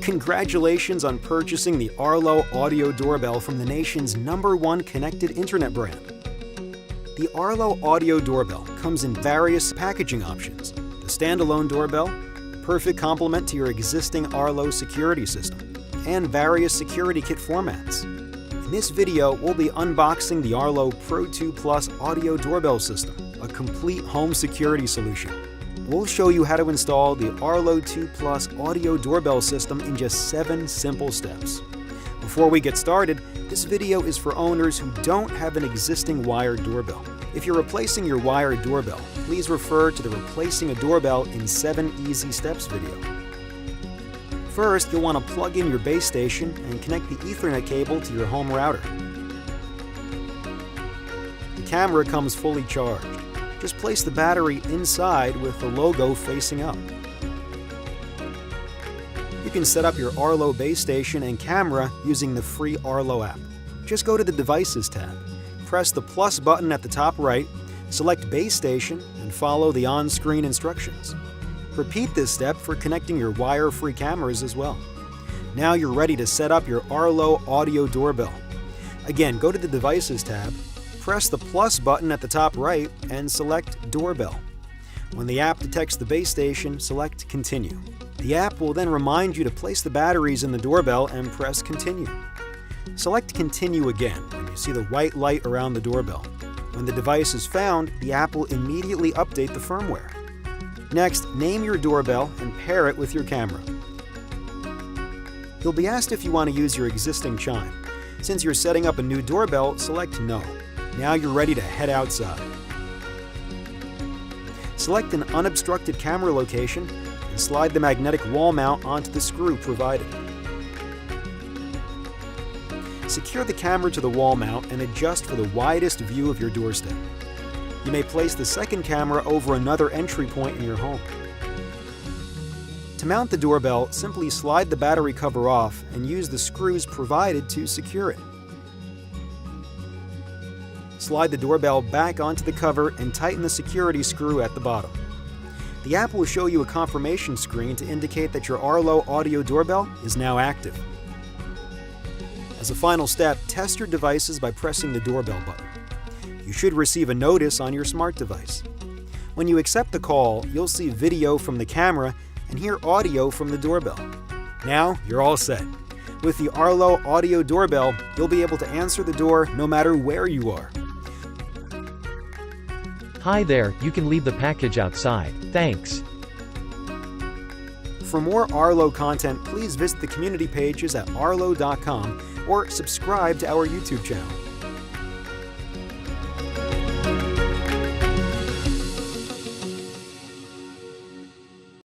Congratulations on purchasing the Arlo Audio Doorbell from the nation's #1 connected internet brand. The Arlo Audio Doorbell comes in various packaging options. The standalone doorbell, the perfect complement to your existing Arlo security system, and various security kit formats. In this video, we'll be unboxing the Arlo Pro 2 Plus Audio Doorbell System, a complete home security solution. We'll show you how to install the Arlo 2 Plus Audio Doorbell System in just 7 simple steps. Before we get started, this video is for owners who don't have an existing wired doorbell. If you're replacing your wired doorbell, please refer to the Replacing a Doorbell in 7 Easy Steps video. First, you'll want to plug in your base station and connect the Ethernet cable to your home router. The camera comes fully charged. Just place the battery inside with the logo facing up. You can set up your Arlo base station and camera using the free Arlo app. Just go to the Devices tab, press the plus button at the top right, select base station, and follow the on-screen instructions. Repeat this step for connecting your wire-free cameras as well. Now you're ready to set up your Arlo Audio Doorbell. Again, go to the Devices tab, press the plus button at the top right, and select Doorbell. When the app detects the base station, select Continue. The app will then remind you to place the batteries in the doorbell and press Continue. Select Continue again when you see the white light around the doorbell. When the device is found, the app will immediately update the firmware. Next, name your doorbell and pair it with your camera. You'll be asked if you want to use your existing chime. Since you're setting up a new doorbell, select No. Now you're ready to head outside. Select an unobstructed camera location and slide the magnetic wall mount onto the screw provided. Secure the camera to the wall mount and adjust for the widest view of your doorstep. You may place the second camera over another entry point in your home. To mount the doorbell, simply slide the battery cover off and use the screws provided to secure it. Slide the doorbell back onto the cover and tighten the security screw at the bottom. The app will show you a confirmation screen to indicate that your Arlo Audio Doorbell is now active. As a final step, test your devices by pressing the doorbell button. You should receive a notice on your smart device. When you accept the call, you'll see video from the camera and hear audio from the doorbell. Now you're all set. With the Arlo Audio Doorbell, you'll be able to answer the door no matter where you are. Hi there, you can leave the package outside. Thanks. For more Arlo content, please visit the community pages at arlo.com or subscribe to our YouTube channel.